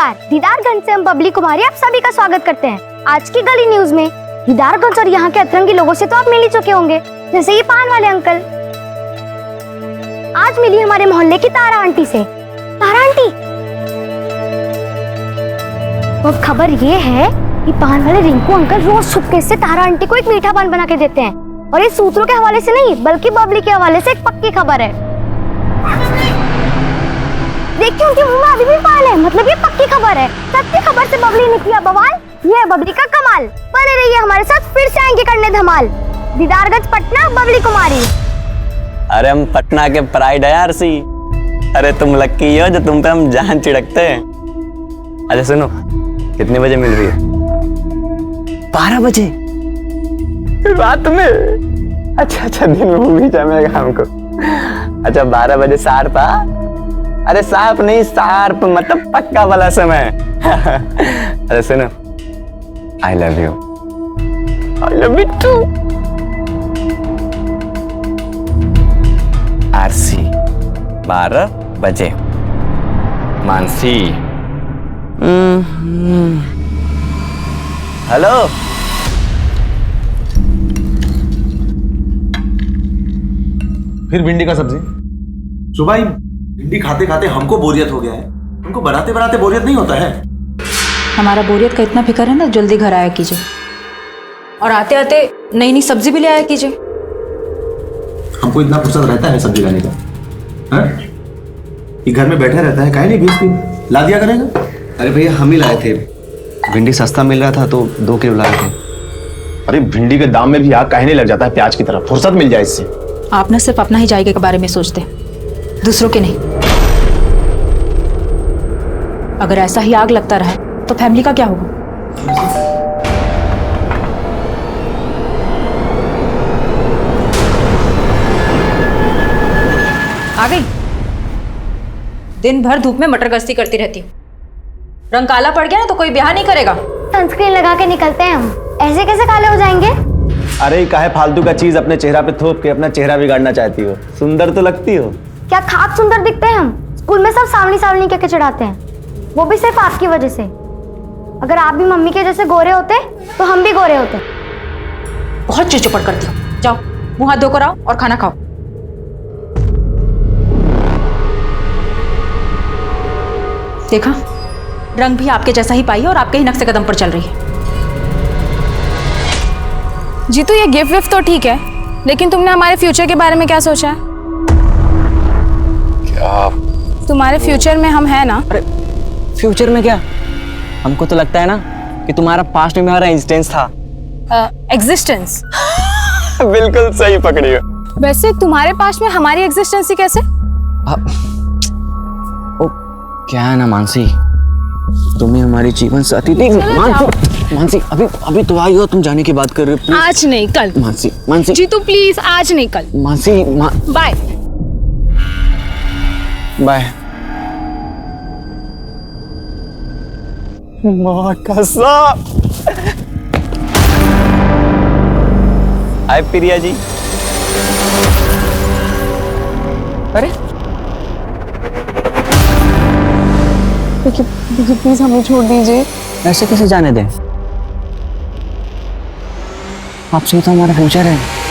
नमस्कार, दीदारगंज से हम बबली कुमारी आप सभी का स्वागत करते हैं। आज की गली न्यूज में दीदारगंज और यहाँ के अतरंगी लोगों से तो आप मिल ही चुके होंगे, जैसे ये पान वाले अंकल। आज मिली हमारे मोहल्ले की तारा आंटी से। तारा आंटी, अब खबर ये है कि पान वाले रिंकू अंकल रोज छुपके से तारा आंटी को एक मीठा पान बना के देते हैं, और ये सूत्रों के हवाले से नहीं बल्कि बबली के हवाले से एक पक्की खबर है। देखिए उनके मुंह में अभी भी पान है, मतलब ये पक्की खबर है। सच्ची खबर से बबली ने किया बवाल, ये है बबली का कमाल। बने रहिए हमारे साथ, फिर से आएंगे करने धमाल। दीदारगंज पटना, बबली कुमारी। अरे हम पटना के प्राइड है यार सी। अरे तुम लक्की हो जो तुम पे हम जान चिड़कते हैं। अच्छा सुनो, कितने बजे मिल रही है? 12 बजे रात में? अच्छा दिन में भूल ही जाएगा हमको। अच्छा 12 बजे शार्प। अरे शार्प नहीं, शार्प मतलब पक्का वाला समय। अरे सुनो, I love you. I love you too. RC 12 बजे। मानसी। हेलो। फिर भिंडी का सब्जी। सुबह ही भिंडी खाते खाते हमको बोरियत हो गया है, हमको बनाते बनाते बोरियत नहीं होता है। हमारा बोरियत का इतना फिक्र है ना, जल्दी घर आया कीजिए, और आते आते नई नई सब्जी भी ले आया कीजिए। हमको इतना फुर्सत रहता है सब्जी लाने का? हाँ? ये घर में बैठा रहता है, काहे नहीं बेचती, ला दिया करेगा। अरे भैया हम ही लाए थे, भिंडी सस्ता मिल रहा था तो 2 किलो लाए थे। अरे भिंडी के दाम में भी आग काहे नहीं लग जाता है प्याज की तरह? फुर्सत मिल जाए इससे। आप ना सिर्फ अपना ही जायके के बारे में सोचते हैं, दूसरों के नहीं। अगर ऐसा ही आग लगता रहा तो फैमिली का क्या होगा? आ गई। दिन भर धूप में मटर गश्ती करती रहती हूँ, रंग काला पड़ गया ना तो कोई ब्याह नहीं करेगा। सनस्क्रीन लगा के निकलते हैं हम, ऐसे कैसे काले हो जाएंगे? अरे काहे फालतू का चीज अपने चेहरा पे थोप के अपना चेहरा बिगाड़ना चाहती हो? सुंदर तो लगती हो। क्या खाक सुंदर दिखते हैं हम? स्कूल में सब सावनी सावनी के चढ़ाते हैं, वो भी सिर्फ आपकी वजह से। अगर आप भी मम्मी के जैसे गोरे होते तो हम भी गोरे होते। बहुत चिड़चिड़ करती हो। जाओ मुंह हाथ धोकर आओ और खाना खाओ। देखा, रंग भी आपके जैसा ही पाई है और आपके ही नक्शे कदम पर चल रही है। जीतू ये गिफ्ट विफ्ट तो ठीक है, लेकिन तुमने हमारे फ्यूचर के बारे में क्या सोचा है? क्या? तुम्हारे फ्यूचर में हम हैं ना? अरे फ्यूचर में क्या? हमको तो लगता है ना कि तुम्हारा पास्ट में हमारा एग्जिस्टेंस था। एग्जिस्टेंस? बिल्कुल सही पकड़ी हो। वैसे तुम्हारे पास्ट में हमारी एग्जिस्टेंस ही कैसे? ओ क्या है ना मानसी, तुम्हें हमारी जीवन साथी थी। मानसी अभी तो आई हो, तुम जाने की बात कर रहे हो। आज नहीं कल। मानसी जीतू प्लीज, आज नहीं कल। Mansi bye bye. माँ कसम। हाय प्रिया जी। अरे देखिए प्लीज हमें छोड़ दीजिए। ऐसे कैसे जाने दें? आपसे तो हमारा फ्यूचर है।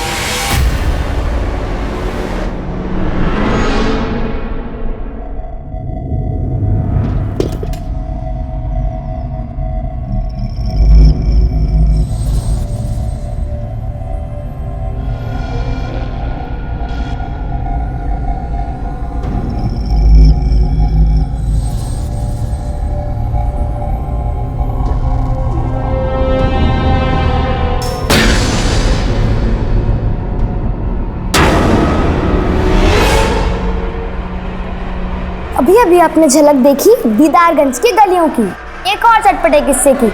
अभी अभी आपने झलक देखी दीदारगंज की गलियों की, एक और चटपटे किस्से की।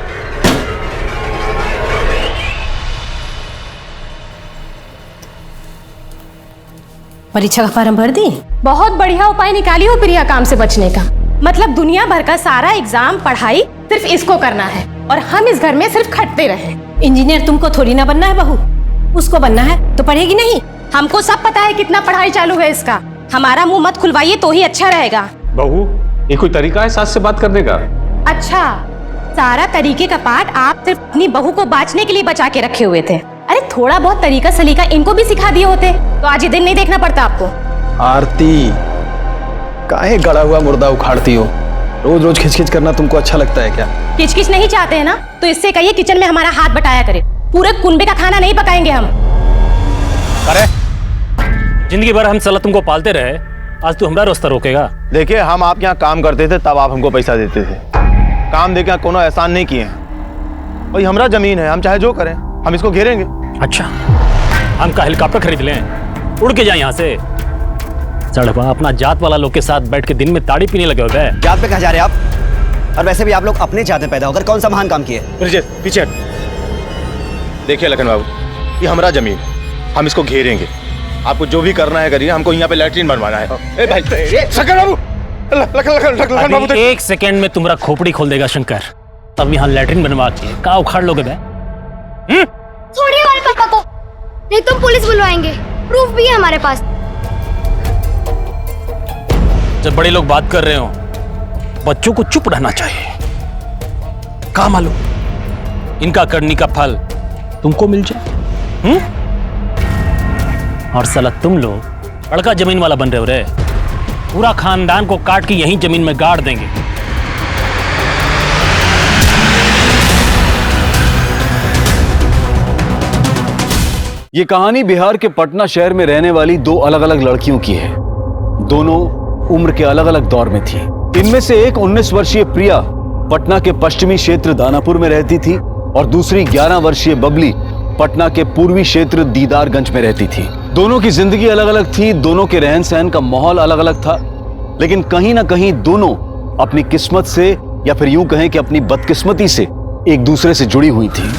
परीक्षा का फॉर्म भर दी? बहुत बढ़िया उपाय निकाली हो प्रिया काम से बचने का। मतलब दुनिया भर का सारा एग्जाम पढ़ाई सिर्फ इसको करना है और हम इस घर में सिर्फ खटते रहे। इंजीनियर तुमको थोड़ी ना बनना है बहू, उसको बनना है तो पढ़ेगी नहीं। हमको सब पता है कितना पढ़ाई चालू है इसका, हमारा मुंह मत खुलवाइए तो ही अच्छा रहेगा। बहू ये कोई तरीका है सास से बात करने का? अच्छा, सारा तरीके का पाठ आप सिर्फ अपनी बहू को बांचने के लिए बचा के रखे हुए थे। अरे थोड़ा बहुत तरीका सलीका इनको भी सिखा दिए होते तो आज ये दिन नहीं देखना पड़ता आपको। आरती, काहे गड़ा हुआ मुर्दा उखाड़ती हो? रोज रोज खिचखिच करना तुमको अच्छा लगता है क्या? किचकिच नहीं चाहते हैं ना तो इससे कहिए किचन में हमारा हाथ बटाया करे। पूरे कुनबे का खाना नहीं पकाएंगे हम। अरे जिंदगी भर हम साला तुमको पालते रहे, आज तू हमारा रास्ता रोकेगा? देखिए, हम आपके यहाँ काम करते थे तब आप हमको पैसा देते थे। काम देके कोनो एहसान नहीं किए हैं। भाई हमारा जमीन है, हम चाहे जो करें, हम इसको घेरेंगे। अच्छा, हम का हेलीकॉप्टर खरीद लें, उड़ के जाए यहाँ से? सड़वा अपना जात वाला लोग के साथ बैठ के दिन में ताड़ी पीने लगे होते हैं। जात पे कहाँ जा रहे हैं आप? और वैसे भी आप लोग अपने जात में पैदा होकर कौन सा महान काम किए? पीछे देखिए लखन बाबू, ये हमारा जमीन, हम इसको घेरेंगे। आपको जो भी करना है करिए, हमको यहाँ पे लैट्रिन बनवाना है। ए भाई, शंकर बाबू, लखन बाबू, अभी 1 सेकेंड में तुम्हारा खोपड़ी खोल देगा शंकर। तब यहाँ लैट्रिन बनवा के का उखाड़ लोगे बे? छोड़िए हमारे पापा को, नहीं तो पुलिस बुलवाएंगे। प्रूफ भी है हमारे पास। जब बड़े लोग बात कर रहे हो, बच्चों को चुप रहना चाहिए। का मालूम इनका करनी का फल तुमको मिल जाए। और साला तुम लोग लड़का जमीन वाला बन रहे हो रे। पूरा खानदान को काट के यहीं जमीन में गाड़ देंगे। ये कहानी बिहार के पटना शहर में रहने वाली 2 अलग अलग लड़कियों की है। दोनों उम्र के अलग अलग दौर में थी। इनमें से एक 19 वर्षीय प्रिया पटना के पश्चिमी क्षेत्र दानापुर में रहती थी और दूसरी 11 वर्षीय बबली पटना के पूर्वी क्षेत्र दीदारगंज में रहती थी। दोनों की जिंदगी अलग अलग थी, दोनों के रहन सहन का माहौल अलग अलग था, लेकिन कहीं ना कहीं दोनों अपनी किस्मत से या फिर यूं कहें कि अपनी बदकिस्मती से एक दूसरे से जुड़ी हुई थी।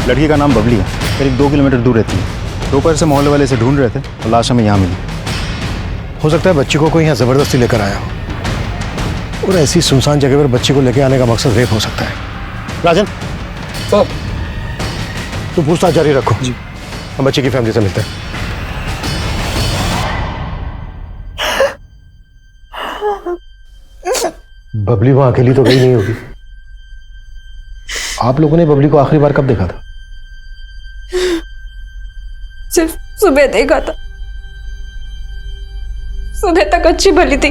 लड़की का नाम बबली है, करीब 2 किलोमीटर दूर रहती है। दोपहर से मोहल्ले वाले इसे ढूंढ रहे थे और लाश हमें यहाँ मिली। हो सकता है बच्ची को कोई यहाँ जबरदस्ती लेकर आया हो, और ऐसी सुनसान जगह पर बच्ची को लेकर आने का मकसद रेप हो सकता है। राजन, तो पूछताछ जारी रखो जी, हम बच्ची की फैमिली से मिलते हैं। बबली वहां अकेली तो गई नहीं होगी। आप लोगों ने बबली को आखिरी बार कब देखा था? सिर्फ सुबह देखा था। सुबह तक अच्छी भली थी।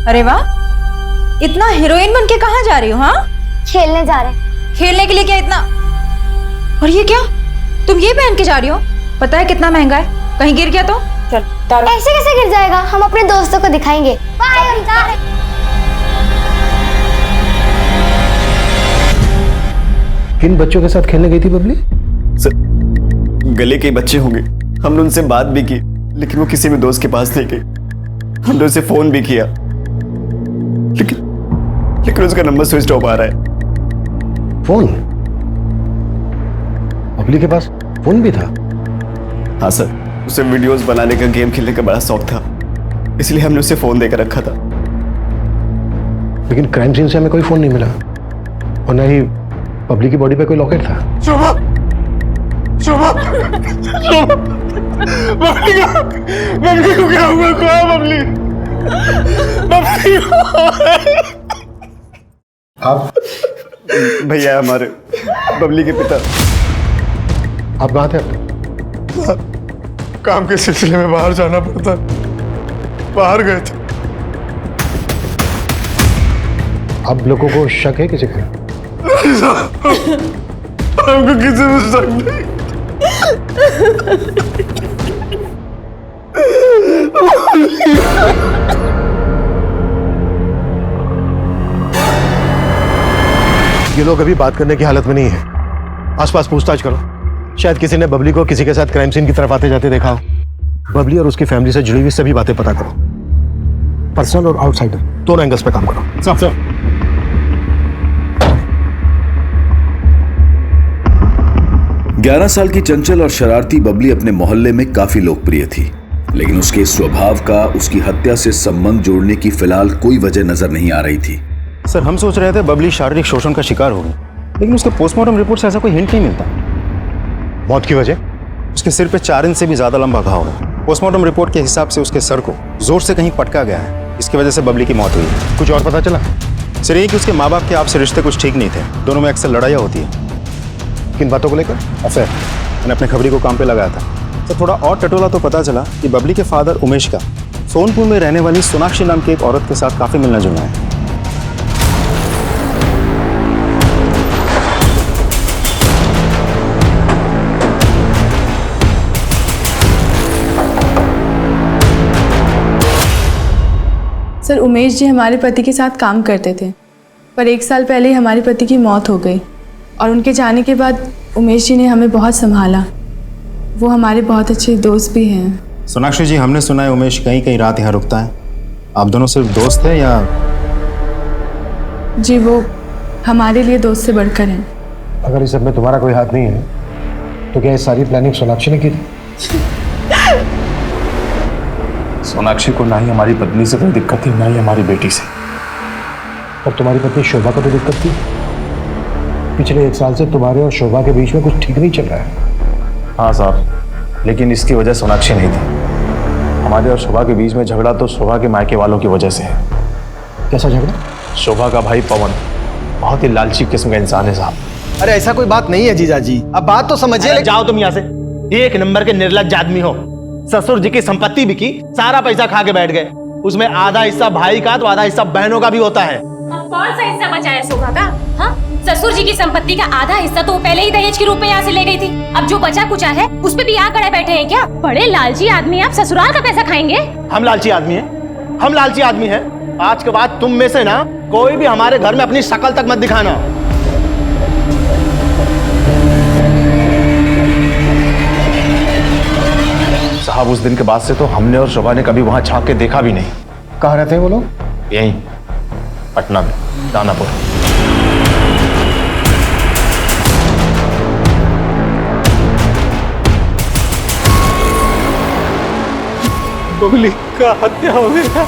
अरे वाह, इतना हीरोइन बन के कहाँ जा रही हो? हाँ, खेलने जा रहे हैं। खेलने के लिए क्या इतना? और ये क्या, तुम ये पहन के जा रही हो? पता है कितना महंगा है, कहीं गिर गया तो? चल ऐसे कैसे गिर जाएगा, हम अपने दोस्तों को दिखाएंगे। बाय, हम जा रहे हैं। किन बच्चों के साथ खेलने गई थी बबली? सर, गले के बच्चे होंगे। हमने उनसे बात भी की, लेकिन वो किसी भी दोस्त के पास नहीं गई। हमने उसे फोन भी किया, लेकिन उसका नंबर स्विच ऑफ आ रहा है। फोन? बबली के पास फोन भी था? हाँ सर, उसे वीडियोस बनाने का, गेम खेलने का बड़ा शौक था, इसलिए हमने उसे फोन देकर रखा था। लेकिन क्राइम सीन से हमें कोई फोन नहीं मिला, और न ही बबली की बॉडी पे कोई लॉकेट था। शोभा, शोभा, बबली को क्या हुआ? कहाँ बबली? बबली आप भैया हमारे बबली के पिता। आप कहाँ थे? काम के सिलसिले में बाहर जाना पड़ता, बाहर गए थे। आप लोगों को शक है किसी पे? हमको किसी पे शक नहीं। ये लोग अभी बात करने की हालत में नहीं है। आसपास पूछताछ करो, शायद किसी ने बबली को किसी के साथ क्राइम सीन की तरफ आते जाते देखा हो। बबली और उसकी फैमिली से जुड़ी हुई सभी बातें पता करो, पर्सनल और आउटसाइडर दोनों एंगल्स पे काम करो। सर, 11 साल की चंचल और शरारती बबली अपने मोहल्ले में काफी लोकप्रिय थी, लेकिन उसके स्वभाव का उसकी हत्या से संबंध जोड़ने की फिलहाल कोई वजह नजर नहीं आ रही थी। सर, हम सोच रहे थे बबली शारीरिक शोषण का शिकार होगी, लेकिन उसके पोस्टमार्टम रिपोर्ट से ऐसा कोई हिंट नहीं मिलता। मौत की वजह? उसके सिर पे 4 इंच से भी ज्यादा लंबा घाव है। पोस्टमार्टम रिपोर्ट के हिसाब से उसके सर को जोर से कहीं पटका गया है, इसकी वजह से बबली की मौत हुई है। कुछ और पता चला? सर, ये कि उसके माँ बाप के आपसे रिश्ते कुछ ठीक नहीं थे, दोनों में अक्सर लड़ाइयाँ होती है। किन बातों को लेकर? सर, मैंने अपने खबरी को काम पे लगाया था। तो थोड़ा और टटोला तो पता चला कि बबली के फादर उमेश का सोनपुर में रहने वाली सोनाक्षी नाम की एक औरत के साथ काफी मिलना जुलना है। सर, उमेश जी हमारे पति के साथ काम करते थे, पर 1 साल पहले ही हमारे पति की मौत हो गई और उनके जाने के बाद उमेश जी ने हमें बहुत संभाला। वो हमारे बहुत अच्छे दोस्त भी हैं। सोनाक्षी जी, हमने सुना है उमेश कहीं कहीं रात यहाँ रुकता है। आप दोनों सिर्फ दोस्त हैं या? जी, वो हमारे लिए दोस्त से बढ़कर हैं। अगर इस सब में तुम्हारा कोई हाथ नहीं है तो क्या ये सारी प्लानिंग सोनाक्षी ने की थी? सोनाक्षी को ना ही हमारी पत्नी से कोई दिक्कत थी, ना ही हमारी बेटी से। और तुम्हारी पत्नी शोभा को तो दिक्कत थी। पिछले 1 साल से तुम्हारे और शोभा के बीच में कुछ ठीक नहीं चल रहा है। हाँ साहब, लेकिन इसकी वजह सोनाक्षी नहीं थी। हमारे और शोभा के बीच में झगड़ा तो शोभा के मायके वालों की वजह से है। कैसा झगड़ा? शोभा का भाई पवन बहुत ही लालची किस्म का इंसान है साहब। अरे ऐसा कोई बात नहीं है जीजा जी, अब बात तो समझिए। जाओ तुम यहाँ से। 1 नंबर के निर्लज्ज आदमी हो। ससुर जी की संपत्ति बिकी, सारा पैसा खा के बैठ गए। उसमें आधा हिस्सा भाई का तो आधा हिस्सा बहनों का भी होता है। अब कौन सा हिस्सा बचा है शोभा का? हाँ, ससुर जी की संपत्ति का आधा हिस्सा तो वो पहले ही दहेज के रूप में यहाँ से ले गई थी। अब जो बचा कुचा है उस पे भी आग गड़े बैठे हैं क्या? बड़े लालची आदमी, आप ससुराल का पैसा खाएंगे? हम लालची आदमी हैं? हम लालची आदमी हैं? आज के बाद तुम में से ना कोई भी हमारे घर में अपनी शक्ल तक मत दिखाना। साहब, उस दिन के बाद से तो हमने और शोभा ने कभी वहां झांक के देखा भी नहीं। कहाँ रहते हैं वो लोग? यहीं पटना में, दानापुर। बबली का हत्या हो गया।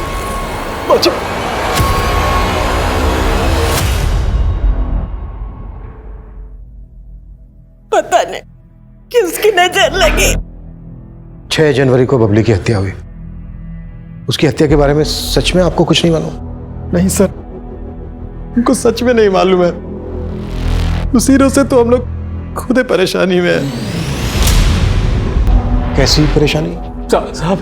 पता नहीं किसकी नजर लगी। 6 जनवरी को बबली की हत्या हुई। उसकी हत्या के बारे में सच में आपको कुछ नहीं मालूम? नहीं सर, हमको सच में नहीं मालूम है। उसी रोज से तो हम लोग खुद परेशानी में हैं। कैसी परेशानी? साहब,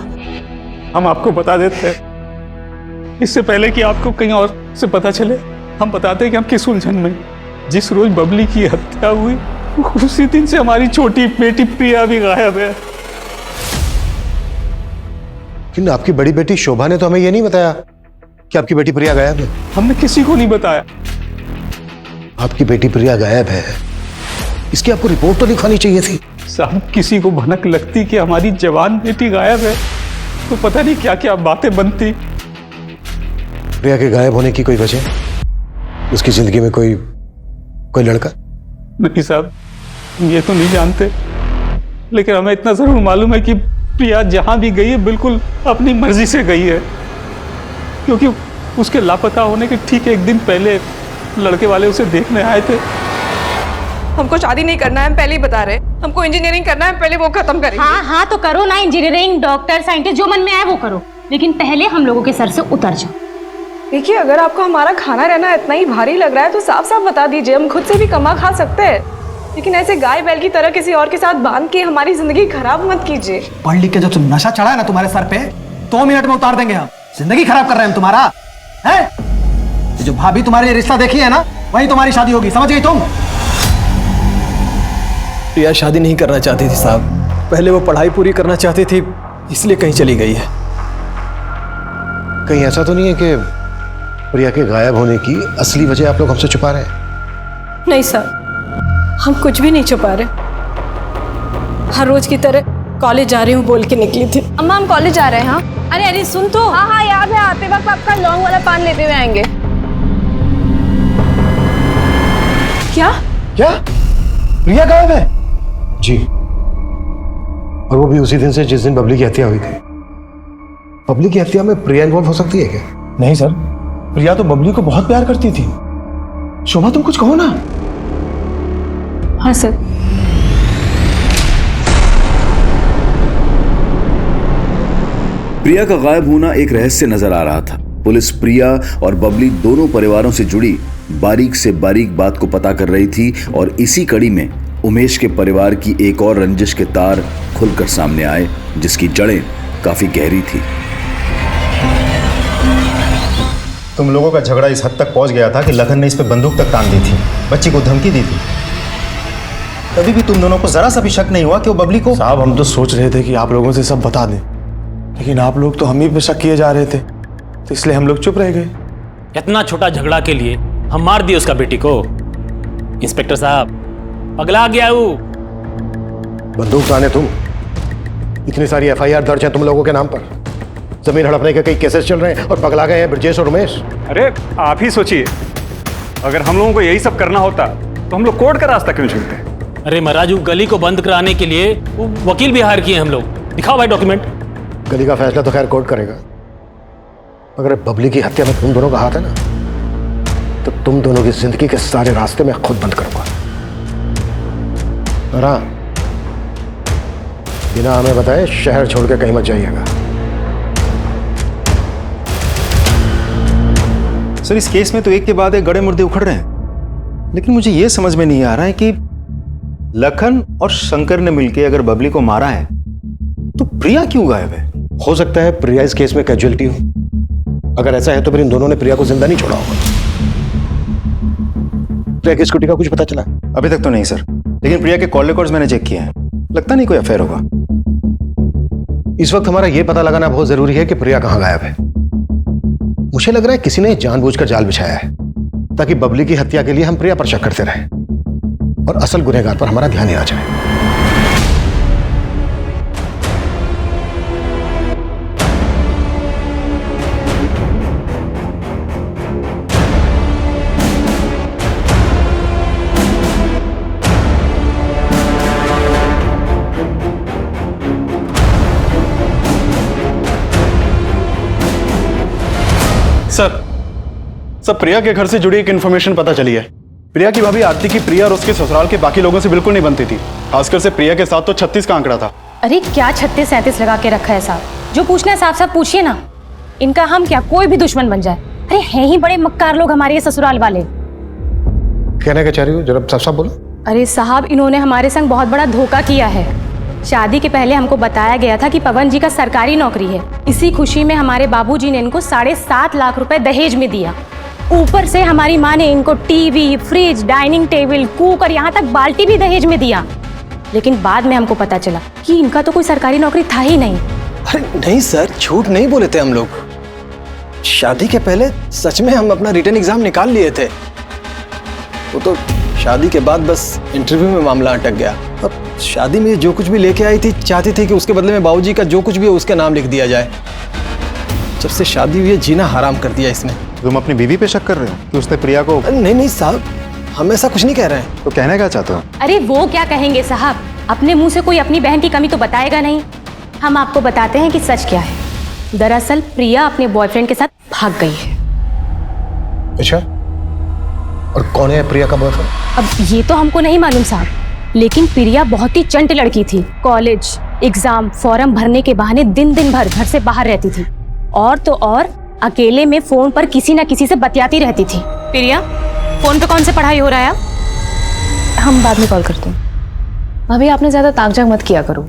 हम आपको बता देते हैं, इससे पहले कि आपको कहीं और से पता चले, हम बताते हैं कि हम किस उलझन में। जिस रोज बबली की हत्या हुई उसी दिन से हमारी छोटी बेटी प्रिया भी गायब है। लेकिन आपकी बड़ी बेटी शोभा ने तो हमें ये नहीं बताया कि आपकी बेटी प्रिया गायब है। हमने किसी को नहीं बताया। आपकी बेटी प्रिया गायब है, इसकी आपको रिपोर्ट तो लिखवानी चाहिए थी। साहब, किसी को भनक लगती कि हमारी जवान बेटी गायब है तो पता नहीं क्या क्या बातें बनती। प्रिया के गायब होने की कोई वजह? उसकी जिंदगी में कोई लड़का? नहीं साहब, ये तो नहीं जानते, लेकिन हमें इतना जरूर मालूम है कि प्रिया जहां भी गई है बिल्कुल अपनी मर्जी से गई है, क्योंकि उसके लापता होने के ठीक 1 दिन पहले लड़के वाले उसे देखने आए थे। हमको शादी नहीं करना है, हम पहले ही बता रहे। हमको इंजीनियरिंग करना है, पहले वो खत्म करेंगे। हाँ हाँ, तो करो ना, इंजीनियरिंग, डॉक्टर, साइंटिस्ट, जो मन में आए वो करो, लेकिन पहले हम लोगों के सर से उतर जाओ। देखिए, अगर आपको हमारा खाना रहना इतना ही भारी लग रहा है तो साफ साफ बता दीजिए, हम खुद से भी कमा खा सकते हैं, लेकिन ऐसे गाय बैल की तरह किसी और के साथ बांध के हमारी जिंदगी खराब मत कीजिए। पढ़ लिख के जो तुम नशा चढ़ा है ना तुम्हारे सर पे, 2 मिनट में उतार देंगे हम। जिंदगी खराब कर रहे हैं हम तुम्हारा, है? जो भाभी तुम्हारे रिश्ता देखी है ना, वही तुम्हारी शादी होगी, समझ गई तुम? प्रिया शादी नहीं करना चाहती थी साहब, पहले वो पढ़ाई पूरी करना चाहती थी, इसलिए कहीं चली गई है। कहीं ऐसा तो नहीं है कि प्रिया के गायब होने की असली वजह आप लोग हमसे छुपा रहे हैं? नहीं सर, हम कुछ भी नहीं छुपा रहे। हर रोज की तरह कॉलेज जा रही हूँ बोल के निकली थी। अम्मा, हम कॉलेज जा रहे हैं। हाँ, अरे अरे सुन तो। हाँ हाँ, याद है, आते वक्त आपका लौंग वाला पान लेते हुए आएंगे। क्या? क्या? प्रिया गायब है? जी, और वो भी उसी दिन से जिस दिन बबली की हत्या हुई थी। बबली की हत्या में प्रिया इन्वॉल्व हो सकती है क्या? नहीं सर, प्रिया तो बबली को बहुत प्यार करती थी। शोभा तुम कुछ कहो ना। हाँ सर। प्रिया का गायब होना एक रहस्य नजर आ रहा था। पुलिस प्रिया और बबली दोनों परिवारों से जुड़ी बारीक से बारीक बात को पता कर रही थी और इसी कड़ी में उमेश के परिवार की एक और रंजिश के तार खुलकर सामने आए, जिसकी जड़ें काफी गहरी थी। तुम लोगों का झगड़ा इस हद तक पहुंच गया था कि लखन ने इस पे बंदूक तक तान दी थी, बच्ची को धमकी दी थी। तभी भी तुम दोनों को जरा सा भी शक नहीं हुआ कि वो बबली को... साहब, हम तो सोच रहे थे कि आप लोगों से सब बता दें, लेकिन आप लोग तो हम ही पे शक किए जा रहे थे, तो इसलिए हम लोग चुप रह गए। इतना छोटा झगड़ा के लिए हम मार दिए उसका बेटी को। इंस्पेक्टर साहब, पगला गया वो। बंदूक ताने तुम? इतनी सारी एफआईआर दर्ज है तुम लोगों के नाम पर, जमीन हड़पने के कई केसेस चल रहे हैं और पगला गए हैं ब्रजेश और उमेश। अरे आप ही सोचिए, अगर हम लोगों को यही सब करना होता तो हम लोग कोर्ट का रास्ता क्यों चुनते? अरे महाराज, गली को बंद कराने के लिए वो वकील भी हायर किए हम लोग। दिखाओ भाई डॉक्यूमेंट। गली का फैसला तो खैर कोर्ट करेगा, अगर बबली की हत्या में तुम दोनों का हाथ है ना, तो तुम दोनों की जिंदगी के सारे रास्ते मैं खुद बंद करूंगा। और हाँ, बिना हमें बताए शहर छोड़ के कहीं मत जाइएगा। सर, इस केस में तो एक के बाद एक गड़े मुर्दे उखड़ रहे हैं, लेकिन मुझे यह समझ में नहीं आ रहा है कि लखन और शंकर ने मिलकर अगर बबली को मारा है तो प्रिया क्यों गायब है? हो सकता है प्रिया इस केस में कैजुअलिटी हो। अगर ऐसा है तो फिर इन दोनों ने प्रिया को जिंदा नहीं छोड़ा होगा। प्रिया की स्कूटी का कुछ पता चला? अभी तक तो नहीं सर, लेकिन प्रिया के कॉल रिकॉर्ड्स मैंने चेक किए हैं, लगता नहीं कोई अफेयर होगा। इस वक्त हमारा यह पता लगाना बहुत जरूरी है कि प्रिया कहां गायब है। मुझे लग रहा है किसी ने जानबूझकर जाल बिछाया है ताकि बबली की हत्या के लिए हम प्रिया पर शक करते रहें और असल गुनहगार पर हमारा ध्यान ही ना जाए। सर, प्रिया के घर से जुड़ी एक इन्फॉर्मेशन पता चली है। प्रिया की भाभी आरती की प्रिया और उसके ससुराल के बाकी लोगों से बिल्कुल नहीं बनती थी, खासकर से प्रिया के साथ तो 36 का आंकड़ा था। अरे क्या 36-37 लगा के रखा है साहब? जो पूछना है साफ साफ पूछिए ना। इनका हम क्या कोई भी दुश्मन बन जाए। अरे हैं ही बड़े मक्कार लोग हमारे ये ससुराल वाले। कहना क्या चाह रही हो, जरा साफ साफ बोलो। अरे साहब, इन्होंने हमारे संग बहुत बड़ा धोखा किया है। शादी के पहले हमको बताया गया था कि पवन जी का सरकारी नौकरी है। इसी खुशी में हमारे बाबूजी ने इनको 7.5 लाख रुपए दहेज में दिया। ऊपर से हमारी माँ ने इनको TV, fridge, dining table, cooker, यहाँ तक बाल्टी भी दहेज में दिया। लेकिन बाद में हमको पता चला कि इनका तो कोई सरकारी नौकरी था ही नहीं। अरे नहीं सर, झूठ नहीं बोले थे हम लोग। शादी के पहले सच में हम अपना रिटन एग्जाम निकाल लिए थे। वो तो शादी के बाद बस इंटरव्यू में मामला अटक गया। अब शादी में जो कुछ भी लेके आई थी, चाहती थी कि उसके बदले में बाबूजी का जो कुछ भी है उसका नाम लिख दिया जाए। जब से शादी हुई है, जीना हराम कर दिया इसने। तुम अपनी बीवी पे शक कर रहे हो कि उसने प्रिया को... नहीं नहीं साहब, हम ऐसा कुछ नहीं कह रहे हैं। तो कहना क्या चाहते हो? अरे वो क्या कहेंगे साहब, अपने मुंह से कोई अपनी बहन की कमी तो बताएगा नहीं। हम आपको बताते हैं कि सच क्या है। दरअसल प्रिया अपने बॉयफ्रेंड के साथ भाग गई है। अच्छा, और कौन है प्रिया का बॉयफ्रेंड? अब ये तो हमको नहीं मालूम साहब, लेकिन प्रिया बहुत ही चंट लड़की थी। कॉलेज, एग्जाम, फॉर्म भरने के बहाने दिन भर घर से बाहर रहती थी। और तो और अकेले में फोन पर किसी न किसी से बतियाती रहती थी। प्रिया, फोन पे कौन से पढ़ाई हो रहा है? हम बाद में कॉल करते हैं। भाभी, आपने ज्यादा ताकझाक मत किया करो।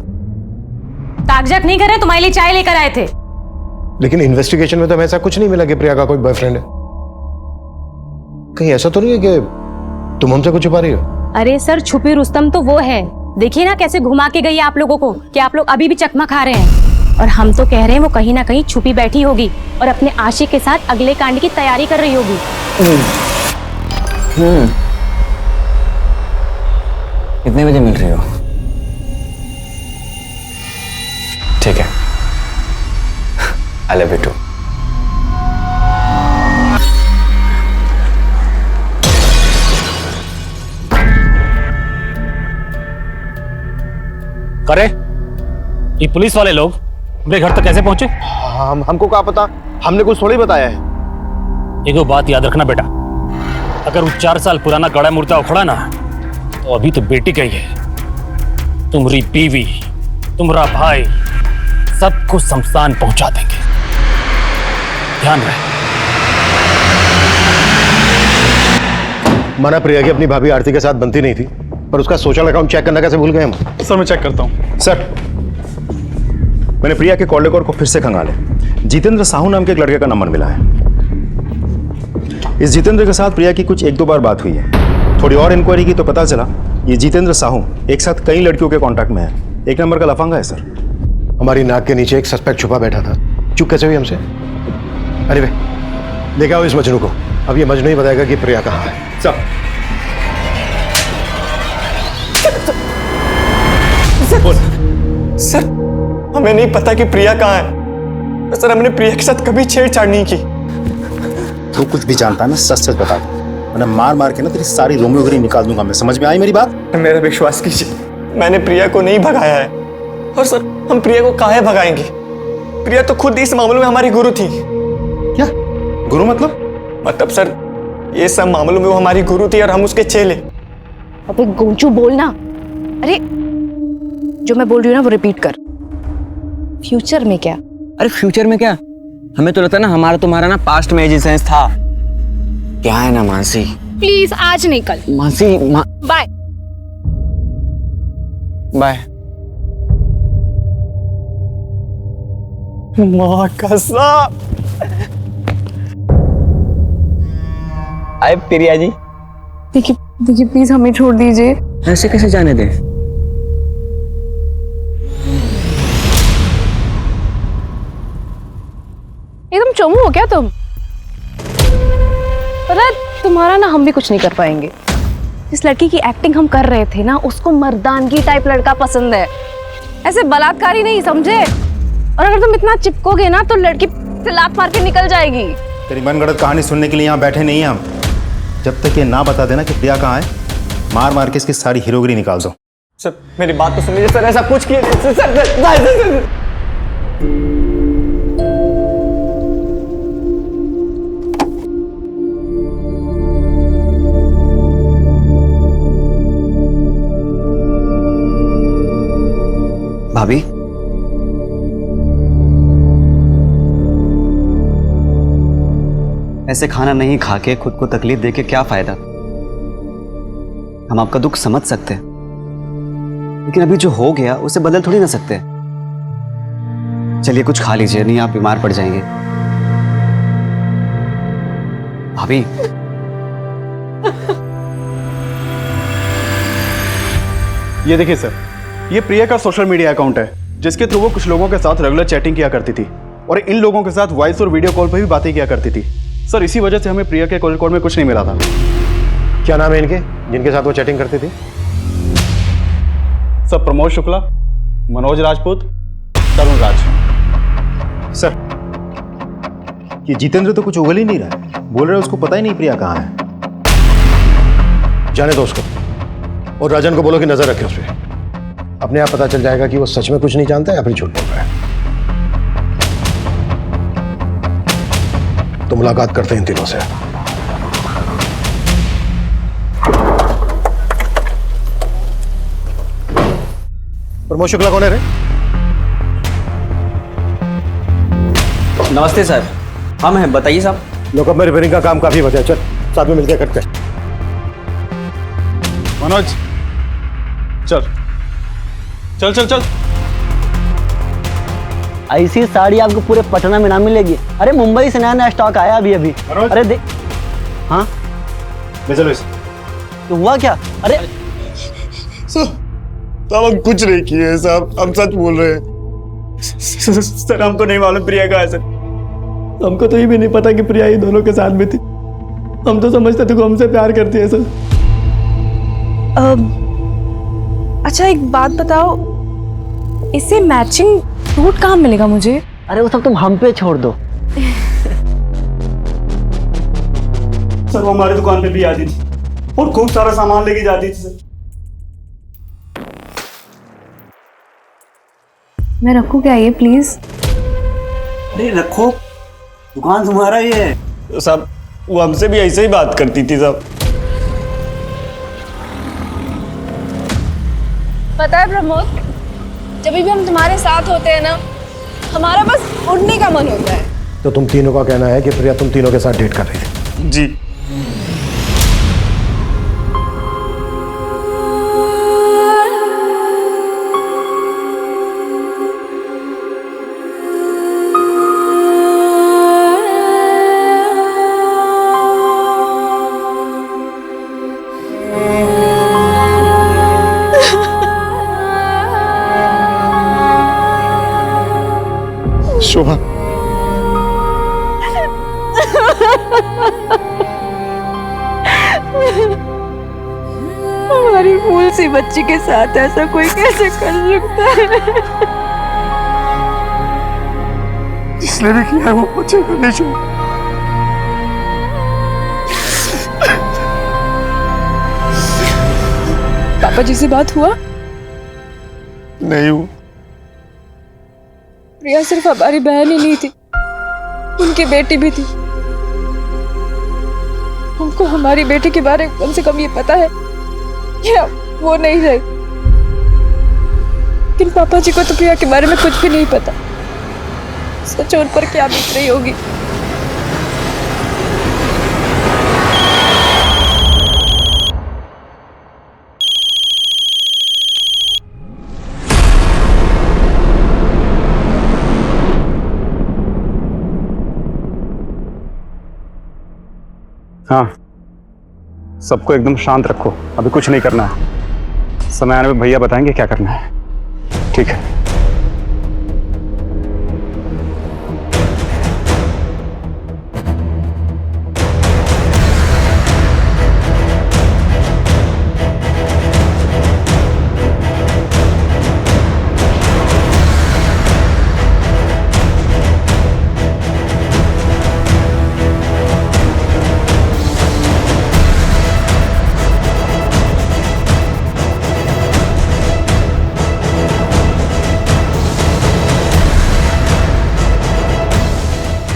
ताकझाक नहीं कर रहे, तुम्हारे लिए चाय लेकर आए थे। लेकिन इन्वेस्टिगेशन में तो हमें ऐसा कुछ नहीं मिला कि प्रिया का कोई बॉयफ्रेंड है। कहीं ऐसा तो नहीं है कि तुम हमसे कुछ छुपा रही हो? अरे सर, छुपी रुस्तम तो वो है। देखिए ना कैसे घुमा के गई आप लोगों को कि आप लोग अभी भी चकमा खा रहे हैं। और हम तो कह रहे हैं वो कहीं ना कहीं छुपी बैठी होगी और अपने आशिक के साथ अगले कांड की तैयारी कर रही होगी। कितने बजे मिल रही हो? ठीक है, आई लव यू टू। करे ये पुलिस वाले लोग मेरे घर तक कैसे पहुंचे? हमको क्या पता, हमने कुछ थोड़ी बताया है। एक बात याद रखना बेटा, अगर वो 4 साल पुराना गड़ा मुर्दा उखड़ा ना, तो अभी तो बेटी का ही है। तुम्हारी बीवी, तुम्हारा भाई, सबको शमशान पहुंचा देंगे। ध्यान रहे। माना प्रिया की अपनी भाभी आरती के साथ बनती नहीं थी, पर उसका सोशल अकाउंट चेक करना कैसे भूल गए हम? सर मैं चेक करता हूँ। सर मैंने प्रिया के कॉल रिकॉर्ड को फिर से खंगाले। जितेंद्र साहू नाम के एक लड़के का नंबर मिला है। इस जितेंद्र के साथ प्रिया की कुछ 1-2 बार बात हुई है। थोड़ी और इंक्वायरी की तो पता चला ये जितेंद्र साहू एक साथ कई लड़कियों के कांटेक्ट में है। 1 नंबर का लफंगा है सर। हमारी नाक के नीचे एक सस्पेक्ट छुपा बैठा था, चुप कैसे हुई हमसे? अरे वे लेके आओ इस मजनू को। अब ये मजनू ही बताएगा कि प्रिया कहाँ है। सर हमें नहीं पता कि प्रिया कहाँ है। सर हमने प्रिया के साथ कभी छेड़छाड़ नहीं की। तू कुछ भी जानता है ना, सच सच बता दे, वरना मार मार के ना तेरी सारी रोमियोगिरी निकाल दूंगा मैं। समझ में आई मेरी बात? मेरा विश्वास कीजिए, मैंने प्रिया को नहीं भगाया है। और सर हम प्रिया को काहे भगाएंगे? प्रिया तो खुद इस मामले में हमारी गुरु थी। क्या गुरु मतलब सर ये सब मामलों में वो हमारी गुरु थी और हम उसके चेले। अबे गोंचू बोलना। अरे जो मैं बोल रही हूँ ना वो रिपीट कर। फ्यूचर में क्या? अरे फ्यूचर में क्या, हमें तो लगता है ना हमारा तुम्हारा ना पास्ट में एग्जिस्टेंस था। क्या है ना मानसी, प्लीज आज नहीं कल। Mansi bye bye. माँ कसम। आए प्रिया जी। देखिए देखिए प्लीज हमें छोड़ दीजिए। ऐसे कैसे जाने दे? एकदम चोमू हो क्या तुम? पता है तुम्हारा ना हम भी कुछ नहीं कर पाएंगे। जिस लड़की की एक्टिंग हम कर रहे थे ना, उसको मर्दानगी टाइप लड़का पसंद है, ऐसे बलात्कारी नहीं, समझे? और अगर तुम इतना चिपकोगे ना तो लड़की से लात मार के निकल जाएगी। तेरी मनगढ़ंत कहानी सुनने के लिए यहाँ बैठे नहीं हैं हम। जब तक ये ना बता देना कि प्रिया कहाँ है, मार मार के इसकी सारी हीरोगिरी निकाल दो। सर मेरी बात तो सुनिए सर, ऐसा कुछ किए सर। भाभी ऐसे खाना नहीं खा के खुद को तकलीफ दे के क्या फायदा? हम आपका दुख समझ सकते हैं, लेकिन अभी जो हो गया उसे बदल थोड़ी ना सकते। चलिए कुछ खा लीजिए, नहीं आप बीमार पड़ जाएंगे। भाभी ये देखिए सर, ये प्रिया का सोशल मीडिया अकाउंट है जिसके थ्रू वो कुछ लोगों के साथ रेगुलर चैटिंग किया करती थी और इन लोगों के साथ वॉइस और वीडियो कॉल पर भी बातें किया करती थी। सर इसी वजह से हमें प्रिया के कॉल रिकॉर्ड में कुछ नहीं मिला था। क्या नाम है इनके जिनके साथ वो चैटिंग करती थी? सर प्रमोद शुक्ला, मनोज राजपूत, तरुण राज। सर ये जितेंद्र तो कुछ उगल ही नहीं रहा है, बोल रहे उसको पता ही नहीं प्रिया कहाँ है। जाने दो उसको, और राजन को बोलो कि नजर रखे उस पर। अपने आप पता चल जाएगा कि वो सच में कुछ नहीं जानता है या फिर झूठ बोल रहा है। तो मुलाकात करते हैं इन तीनों से। प्रमोद शुक्ला कौन है रे? नमस्ते सर, हम हैं, बताइए साहब। लोकअप में रिपेयरिंग का काम काफी बचा है, चल साथ में मिलकर कट कर। मनोज चल चल चल चल। ऐसी साड़ी आपको पूरे पटना में ना मिलेगी। अरे मुंबई से नया नया स्टॉक आया अभी अभी। अरे देख। हाँ ले चलो इसे। तो हुआ क्या? अरे साहब हम कुछ नहीं किए साहब, हम सच बोल रहे हैं। सर हमको नहीं मालूम प्रिया कहाँ है सर। हमको तो ये भी नहीं पता कि प्रिया ये दोनों के साथ में थी। हम तो समझते थे कि हमसे प्यार करती है सर। अच्छा एक बात बताओ, इसे मैचिंग सूट कहाँ मिलेगा मुझे? अरे वो सब तुम हम पे छोड़ दो। सर वो हमारी दुकान पे भी आती थी और खूब सारा सामान लेके जाती थी सर। मैं रखूँ क्या ये प्लीज? अरे रखो, दुकान तुम्हारा ही है। तो साहब वो हमसे भी ऐसे ही बात करती थी साहब। पता है प्रमोद, जब भी हम तुम्हारे साथ होते हैं ना, हमारा बस उड़ने का मन होता है। तो तुम तीनों का कहना है कि प्रिया तुम तीनों के साथ डेट कर रही थी? जी। शोभा, हमारी फूल सी बच्ची के साथ ऐसा कोई कैसे कर सकता है? जिसने भी किया है वो मुझे करने चाहिए। पापा जी से बात हुआ? नहीं हुआ। प्रिया सिर्फ हमारी बहन ही नहीं थी, उनकी बेटी भी थी। हमको हमारी बेटी के बारे में कम से कम ये पता है कि वो नहीं रही। लेकिन पापा जी को तो प्रिया के बारे में कुछ भी नहीं पता। सच उन पर क्या बीत रही होगी। हाँ, सबको एकदम शांत रखो, अभी कुछ नहीं करना है। समय आने में भैया बताएंगे क्या करना है। ठीक है।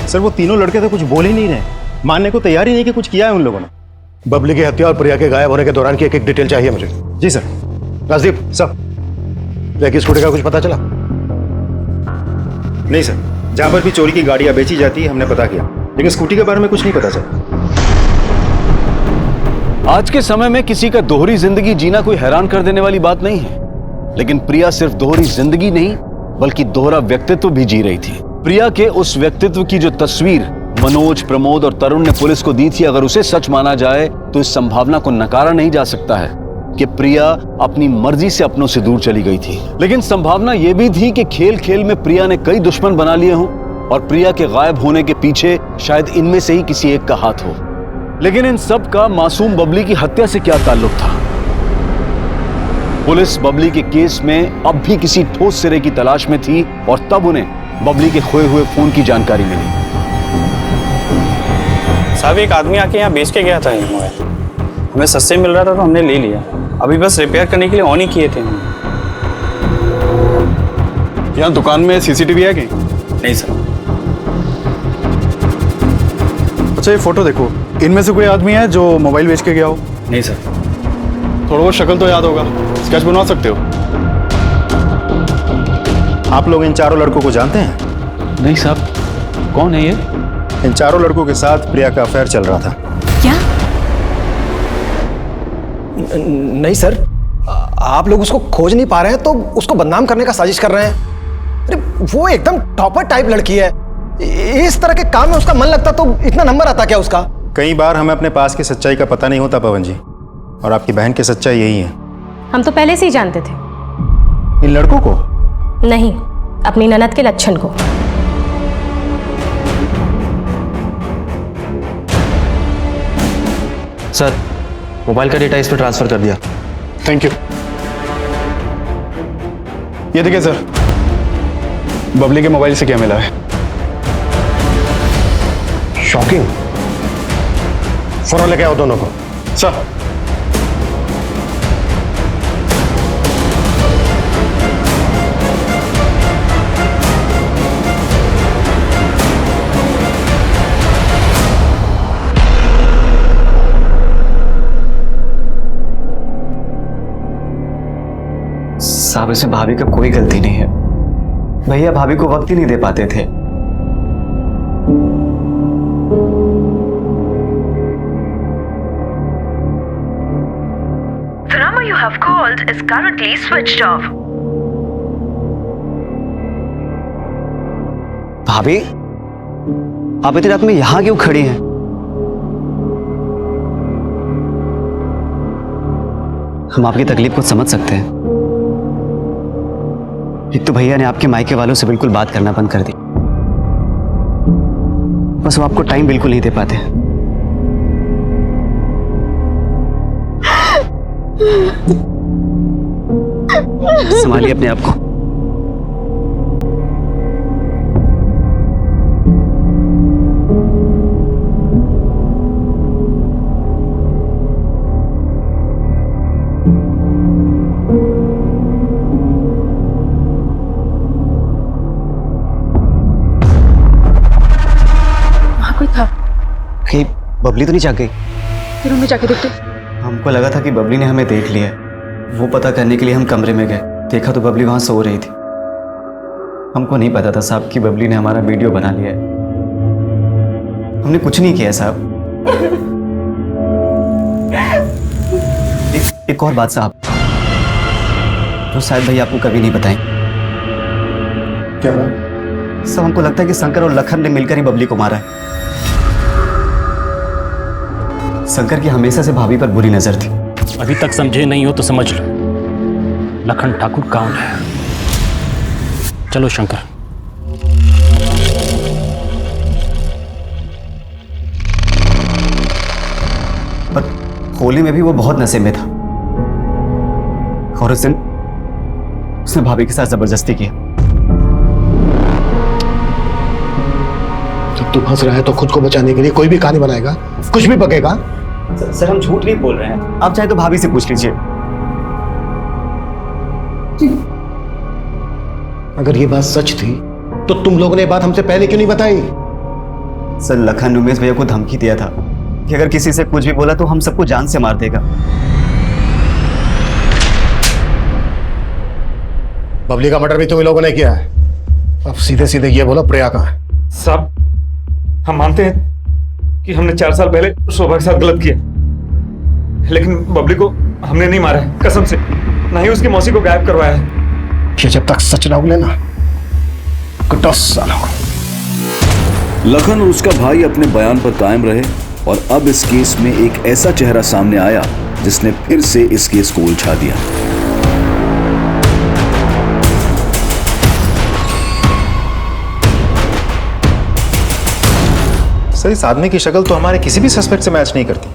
सर वो तीनों लड़के तो कुछ बोल ही नहीं रहे, मानने को तैयार ही नहीं कि कुछ किया है उन लोगों ने। बबली की हत्या और प्रिया के गायब होने के दौरान की एक एक डिटेल चाहिए मुझे। जी सर। राजदीप सर, जैकी स्कूटी का कुछ पता चला? नहीं सर, जहां पर भी चोरी की गाड़ियां बेची जाती है हमने पता किया, लेकिन स्कूटी के बारे में कुछ नहीं पता चला। आज के समय में किसी का दोहरी जिंदगी जीना कोई हैरान कर देने वाली बात नहीं है, लेकिन प्रिया सिर्फ दोहरी जिंदगी नहीं बल्कि दोहरा व्यक्तित्व भी जी रही थी। प्रिया के उस व्यक्तित्व की जो तस्वीर मनोज, प्रमोद और तरुण ने पुलिस को दी थी, अगर उसे सच माना जाए तो इस संभावना को नकारा नहीं जा सकता है कि प्रिया अपनी मर्जी से अपनों से दूर चली गई थी। लेकिन संभावना यह भी थी कि खेल खेल में प्रिया ने कई दुश्मन बना लिए हों और प्रिया के गायब होने के पीछे शायद इनमें से ही किसी एक का हाथ हो। लेकिन इन सब का मासूम बबली की हत्या से क्या ताल्लुक था? पुलिस बबली के केस में अब भी किसी ठोस सिरे की तलाश में थी और तब उन्हें बबली के खोए हुए फोन की जानकारी मिली। साहब एक आदमी आके यहाँ बेच के गया था ये मोबाइल, हमें सस्ते मिल रहा था तो हमने ले लिया। अभी बस रिपेयर करने के लिए ऑन ही किए थे। यहाँ दुकान में सीसीटीवी है कि नहीं सर। अच्छा ये फोटो देखो, इनमें से कोई आदमी है जो मोबाइल बेच के गया हो? नहीं सर। थोड़ा बहुत शक्ल तो याद होगा, स्केच बनवा सकते हो? आप लोग इन चारों लड़कों को जानते हैं? नहीं साहब, कौन है ये? इन चारों लड़कों के साथ प्रिया का अफेयर चल रहा था। क्या? नहीं सर, आप लोग उसको खोज नहीं पा रहे हैं तो उसको बदनाम करने का साजिश कर रहे हैं। अरे वो एकदम टॉपर टाइप लड़की है, इस तरह के काम में उसका मन लगता तो इतना नंबर आता क्या उसका? कई बार हमें अपने पास की सच्चाई का पता नहीं होता पवन जी, और आपकी बहन की सच्चाई यही है। हम तो पहले से ही जानते थे। इन लड़कों को? नहीं, अपनी ननद के लक्षण को। सर, मोबाइल का डेटा इस पर ट्रांसफर कर दिया। Thank you. ये देखिए सर, बबली के मोबाइल से क्या मिला है। शॉकिंग। फौरन लेके आओ दोनों को। सर। साहब, इसमें भाभी का कोई गलती नहीं है। भैया भाभी को वक्त ही नहीं दे पाते थे। The number you have called is currently switched off. भाभी, आप इतनी रात में यहां क्यों खड़ी हैं? हम आपकी तकलीफ को समझ सकते हैं। एक तो भैया ने आपके मायके वालों से बिल्कुल बात करना बंद कर दी, बस वो आपको टाइम बिल्कुल नहीं दे पाते। संभालिए अपने आप को। कोई था? कहीं बबली तो नहीं जाग गई? फिर रूम में जाके देखते। हमको लगा था कि बबली ने हमें देख लिया है। वो पता करने के लिए हम कमरे में गए, देखा तो बबली वहां सो रही थी। हमको नहीं पता था साहब कि बबली ने हमारा वीडियो बना लिया है। हमने कुछ नहीं किया साहब। एक और बात साहब, जो शायद भैया आपको कभी नहीं बताएं। क्या बात? सब हमको लगता है कि शंकर और लखन ने मिलकर ही बबली को मारा है। शंकर की हमेशा से भाभी पर बुरी नजर थी। अभी तक समझे नहीं हो तो समझ लो, लखन ठाकुर कौन है। चलो शंकर। पर होली में भी वो बहुत नशे में था और उस दिन उसने भाभी के साथ जबरदस्ती किया। जब तू फंस रहा है तो खुद को बचाने के लिए कोई भी कहानी बनाएगा, कुछ भी बकेगा। सर हम झूठ नहीं बोल रहे हैं, आप चाहे तो भाभी से पूछ लीजिए। अगर ये बात सच थी तो तुम लोगों ने ये बात हमसे पहले क्यों नहीं बताई? सर लखन ने उमेश भैया को धमकी दिया था कि अगर किसी से कुछ भी बोला तो हम सबको जान से मार देगा। बबली का मर्डर भी तुम लोगों ने किया है। अब सीधे सीधे ये बोलो प्रिया कहाँ है? साहब हम मानते हैं कि हमने 4 साल पहले शोभा के साथ गलत किया, लेकिन बबली को हमने नहीं मारा है, कसम से। ना ही उसकी मौसी को गायब करवाया है। ये जब तक सच ना उगले ना, कुछ सालों लखन और उसका भाई अपने बयान पर कायम रहे और अब इस केस में एक ऐसा चेहरा सामने आया जिसने फिर से इस केस को उलझा दिया। सर इस आदमी की शक्ल तो हमारे किसी भी सस्पेक्ट से मैच नहीं करती।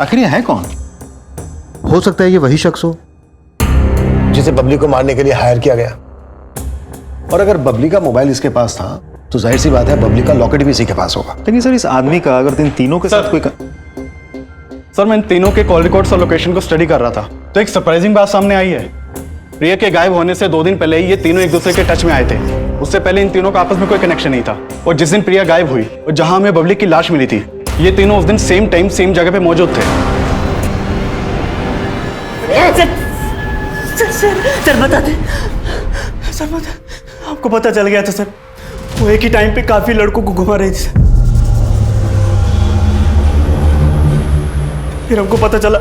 आखिर ये है कौन? हो सकता है ये वही शख्स हो जिसे बबली को मारने के लिए हायर किया गया। और अगर बबली का मोबाइल इसके पास था तो जाहिर सी बात है बबली का लॉकेट भी इसी के पास होगा। लेकिन सर इस आदमी का अगर इन तीनों के साथ कोई सर मैं इन तीनों के कॉल रिकॉर्ड्स और लोकेशन को स्टडी कर रहा था तो एक सरप्राइजिंग बात सामने आई है। प्रिया के गायब होने से 2 दिन पहले ही ये तीनों एक दूसरे के टच में आए थे। उससे पहले इन तीनों का आपस में कोई कनेक्शन नहीं था। और जिस दिन प्रिया गायब हुई और जहां हमें बबली की लाश मिली थी, ये तीनों उस दिन सेम टाइम सेम जगह पे मौजूद थे। सर बताते सर बता, आपको पता चल गया था सर। वो एक ही टाइम पे काफी लड़कों को घुमा रही थी सर। फिर हमको पता चला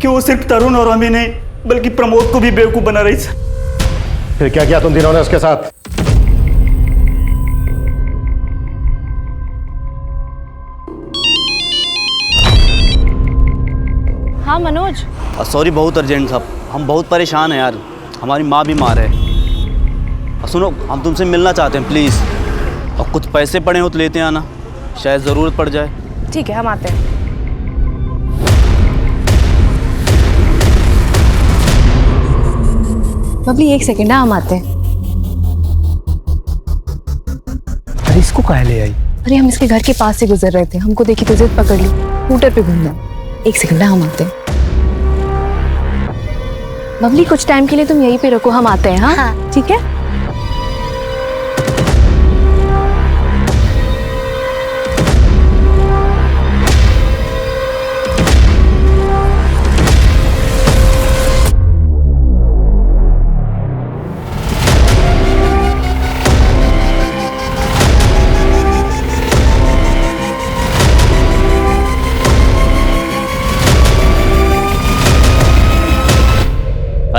कि वो सिर्फ तरुण और हमें नहीं बल्कि प्रमोद को भी बेवकूफ बना रही थी। फिर क्या किया तुम तीनों ने उसके साथ? हाँ मनोज। सॉरी बहुत अर्जेंट था, हम बहुत परेशान हैं यार, हमारी माँ बीमार है। सुनो हम तुमसे मिलना चाहते हैं प्लीज़, और कुछ पैसे पड़े हो तो लेते आना, शायद ज़रूरत पड़ जाए। ठीक है हम आते हैं। बबली 1 सेकंड, हम आते हैं। अरे इसको काहे ले आई? अरे हम इसके घर के पास से गुजर रहे थे, हमको देखी तो जिद पकड़ ली, स्कूटर पे घूमना। 1 सेकंड हम आते हैं। बबली कुछ टाइम के लिए तुम यहीं पे रुको, हम आते हैं। हाँ ठीक है।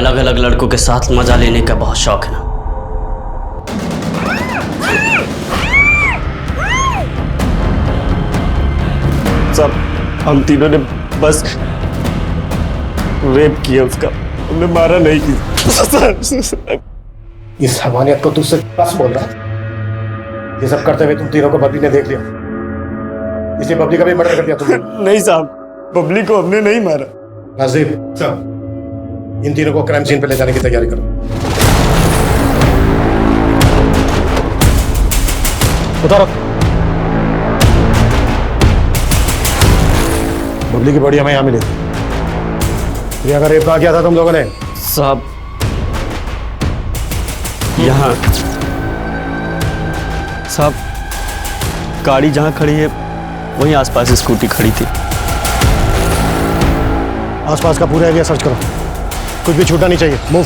अलग अलग लड़कों के साथ मजा लेने का बहुत शौक है ना? सब हम तीनों ने बस रेप किया उसका, हमने मारा नहीं किया। इस हमानियत को तुझसे बस बोल रहा। ये सब करते हुए तुम तीनों को बबली ने देख लिया, इसलिए बबली का भी मर्डर कर दिया तुमने। नहीं साहब, बबली को हमने नहीं मारा। नाजिर साहब, इन तीनों को क्राइम सीन पे ले जाने की तैयारी करो। उतारो। बबली की बॉडी हमें यहाँ मिली। प्रिया का रेप कहाँ किया था तुम लोगों ने? साहब यहाँ साहब, गाड़ी जहाँ खड़ी है वहीं आसपास स्कूटी खड़ी थी। आसपास का पूरा एरिया सर्च करो, कुछ भी छूटना नहीं चाहिए। मूव।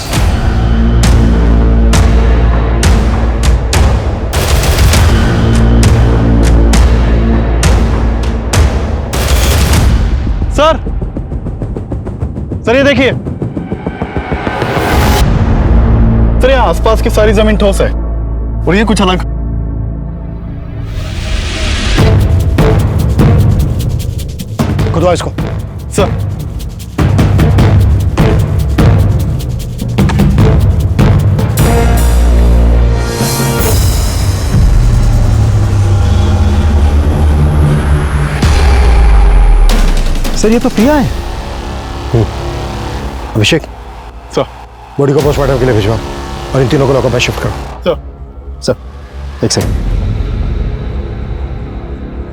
सर ये देखिए सर, यहाँ आसपास की सारी जमीन ठोस है और ये कुछ अलग। खुदवा इसको। सर सर ये तो प्रिया है। अभिषेक सर, बॉडी को पोस्टमार्टम के लिए भिजवाओ और इन तीनों को लॉकअप में शिफ्ट करो। सर एक सेकंड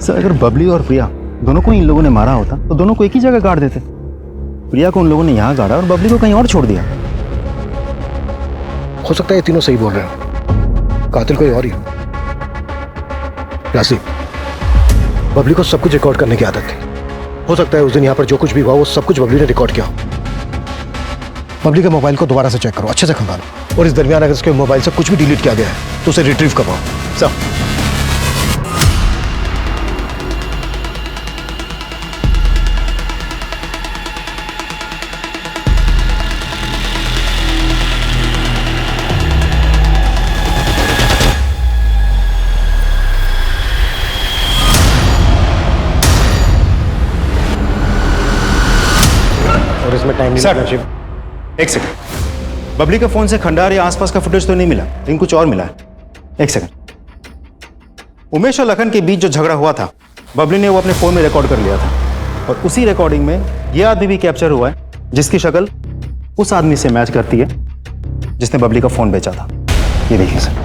सर, अगर बबली और प्रिया दोनों को इन लोगों ने मारा होता तो दोनों को एक ही जगह गाड़ देते। प्रिया को उन लोगों ने यहाँ गाड़ा और बबली को कहीं और छोड़ दिया। हो सकता है ये तीनों सही बोल रहे हो, कातिल कोई और ही हो। राशि, बबली को सब कुछ रिकॉर्ड करने की आदत थी। हो सकता है उस दिन यहाँ पर जो कुछ भी हुआ वो सब कुछ बबली ने रिकॉर्ड किया हो। बबली के मोबाइल को दोबारा से चेक करो, अच्छे से खंगालो, और इस दरमियान अगर उसके मोबाइल से कुछ भी डिलीट किया गया है तो उसे रिट्रीव करवाओ। सर और इसमें टाइम सर एक सेकंड, बबली के फोन से खंडार या आसपास का फुटेज तो नहीं मिला, लेकिन कुछ और मिला है। एक सेकंड, उमेश और लखन के बीच जो झगड़ा हुआ था बबली ने वो अपने फोन में रिकॉर्ड कर लिया था, और उसी रिकॉर्डिंग में यह आदमी भी कैप्चर हुआ है जिसकी शक्ल उस आदमी से मैच करती है जिसने बबली का फोन बेचा था। ये देखिए सर।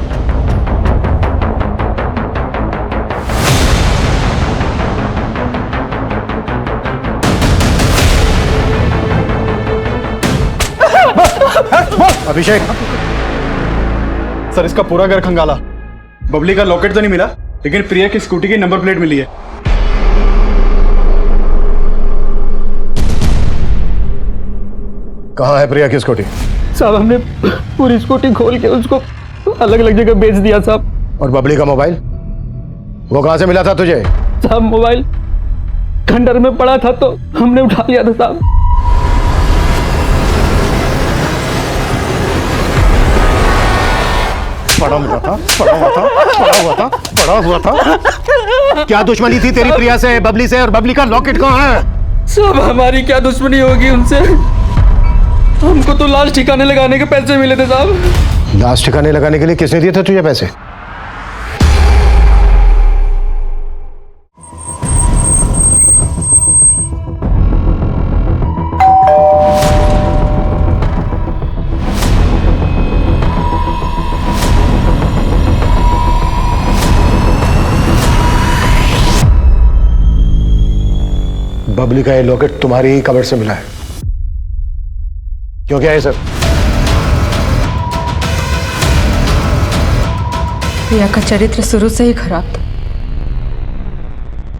अभिषेक सर, इसका पूरा घर खंगाला, बबली का लॉकेट तो नहीं मिला, लेकिन प्रिया की स्कूटी की नंबर प्लेट मिली है। कहाँ है प्रिया की स्कूटी? साहब हमने पूरी स्कूटी खोल के उसको अलग अलग जगह बेच दिया साहब। और बबली का मोबाइल वो कहाँ से मिला था तुझे? साहब मोबाइल खंडर में पड़ा था तो हमने उठा लिया था साहब। पड़ा हुआ था, पड़ा हुआ था, पड़ा हुआ था, पड़ा हुआ था। क्या दुश्मनी थी तेरी प्रिया से, बबली से? और बबली का लॉकेट कहाँ है? सब हमारी क्या दुश्मनी होगी उनसे? हमको तो लाश ठिकाने लगाने के पैसे मिले थे साहब। लाश ठिकाने लगाने के लिए किसने दिए थे तुझे पैसे? बबली का ये लॉकेट तुम्हारी ही कबर से मिला है। क्यों क्या है सर? प्रिया का चरित्र शुरू से ही खराब था।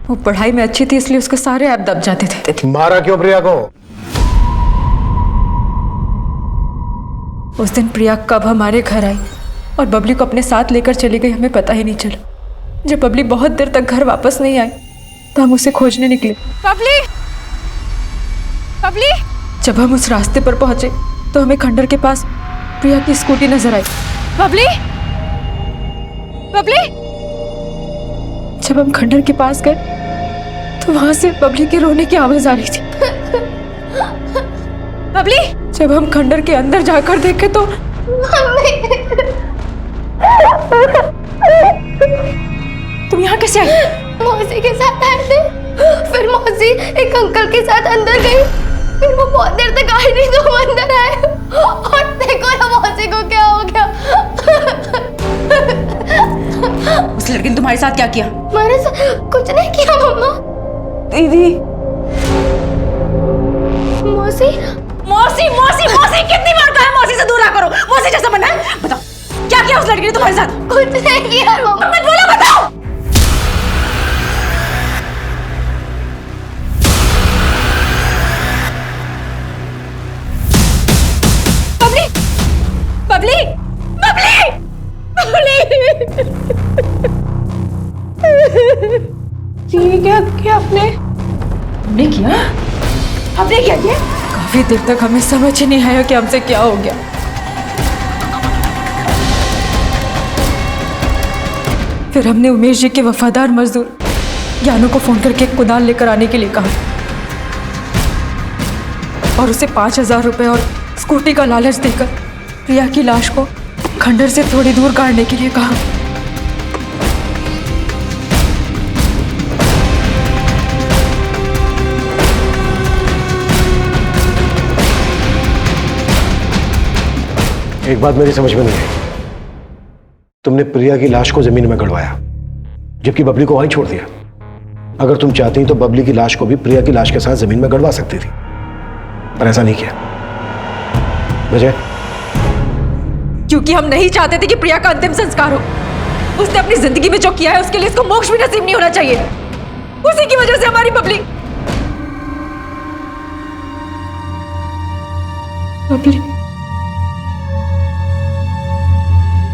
वो पढ़ाई में अच्छी थी इसलिए उसके सारे ऐप दब जाते थे। मारा क्यों प्रिया को? उस दिन प्रिया कब हमारे घर आई और बबली को अपने साथ लेकर चली गई हमें पता ही नहीं चला। जब बबली बहुत देर तक घर वापस नहीं आई तो हम उसे खोजने निकले। बबली! बबली! जब हम उस रास्ते पर पहुंचे तो हमें खंडर के पास प्रिया की स्कूटी नजर आई। बबली, बबली, जब हम खंडर के पास गए तो वहां से बबली के रोने की आवाज आ रही थी। बबली, जब हम खंडर के अंदर जाकर देखे तो तुम यहाँ कैसे आई? मौसी के साथ आए थे, फिर मौसी एक अंकल के साथ अंदर गई, फिर वो बहुत देर तक आई नहीं तो हम अंदर आए और देखो ना मौसी को क्या हो गया। उस लड़के ने तुम्हारे साथ क्या किया? हमारे साथ कुछ नहीं किया मम्मा। दीदी, मौसी मौसी मौसी मौसी कितनी बार कहा है मौसी से दूर रहा करो। मौसी जैसा बनना है? बताओ क्या किया उस लड़की ने तुम्हारे साथ? कुछ नहीं किया मम्मा। मत बोलो, बताओ। बबली, बबली, बबली, बबली। ये क्या किया आपने? हमने किया? हमने क्या किया? काफी देर तक हमें समझ ही नहीं आया कि हमसे क्या हो गया। फिर हमने उमेश जी के वफादार मजदूर ज्ञानू को फोन करके कुदाल लेकर आने के लिए कहा और उसे 5,000 रुपए और स्कूटी का लालच देकर प्रिया की लाश को खंडर से थोड़ी दूर गाड़ने के लिए कहा। एक बात मेरी समझ में नहीं आई, तुमने प्रिया की लाश को जमीन में गड़वाया जबकि बबली को वहीं छोड़ दिया। अगर तुम चाहती तो बबली की लाश को भी प्रिया की लाश के साथ जमीन में गड़वा सकती थी, पर ऐसा नहीं किया। वजह? क्योंकि हम नहीं चाहते थे कि प्रिया का अंतिम संस्कार हो। उसने अपनी जिंदगी में जो किया है उसके लिए इसको मोक्ष भी नसीब नहीं होना चाहिए। उसी की वजह से हमारी बबली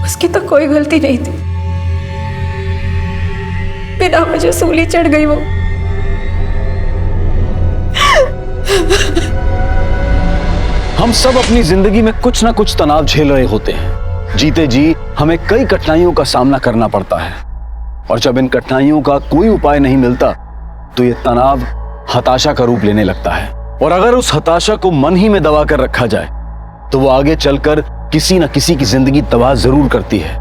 उसकी तो कोई गलती नहीं थी, बिना वजह सूली चढ़ गई वो। हम सब अपनी जिंदगी में कुछ ना कुछ तनाव झेल रहे होते हैं। जीते जी हमें कई कठिनाइयों का सामना करना पड़ता है और जब इन कठिनाइयों का कोई उपाय नहीं मिलता तो ये तनाव हताशा का रूप लेने लगता है और अगर उस हताशा को मन ही में दबा कर रखा जाए तो वो आगे चलकर किसी न किसी की जिंदगी तबाह जरूर करती है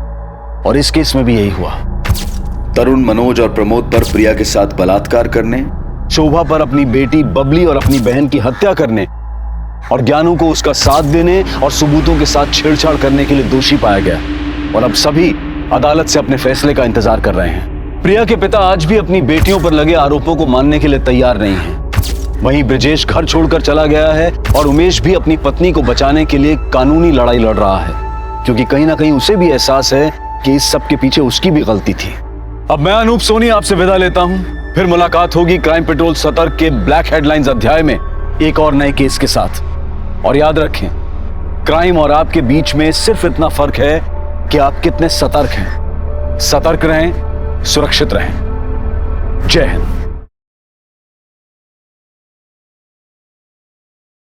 और इस केस में भी यही हुआ। तरुण मनोज और प्रमोद पर प्रिया के साथ बलात्कार करने, शोभा पर अपनी बेटी बबली और अपनी बहन की हत्या करने और ज्ञानू को उसका साथ देने और सबूतों के साथ छेड़छाड़ करने के लिए दोषी पाया गया और अब सभी अदालत से अपने फैसले का इंतजार कर रहे हैं। प्रिया के पिता आज भी अपनी बेटियों पर लगे आरोपों को मानने के लिए तैयार नहीं है। वहीं ब्रजेश घर छोड़कर चला गया है और उमेश भी अपनी पत्नी को बचाने के लिए कानूनी लड़ाई लड़ रहा है क्योंकि कहीं ना कहीं उसे भी एहसास है कि इस सब के पीछे उसकी भी गलती थी। अब मैं अनूप सोनी आपसे विदा लेता हूं, फिर मुलाकात होगी क्राइम पेट्रोल सतर्क के ब्लैक हेडलाइंस अध्याय में एक और नए केस के साथ। और याद रखें, क्राइम और आपके बीच में सिर्फ इतना फर्क है कि आप कितने सतर्क हैं। सतर्क रहें, सुरक्षित रहें। जय हिंद।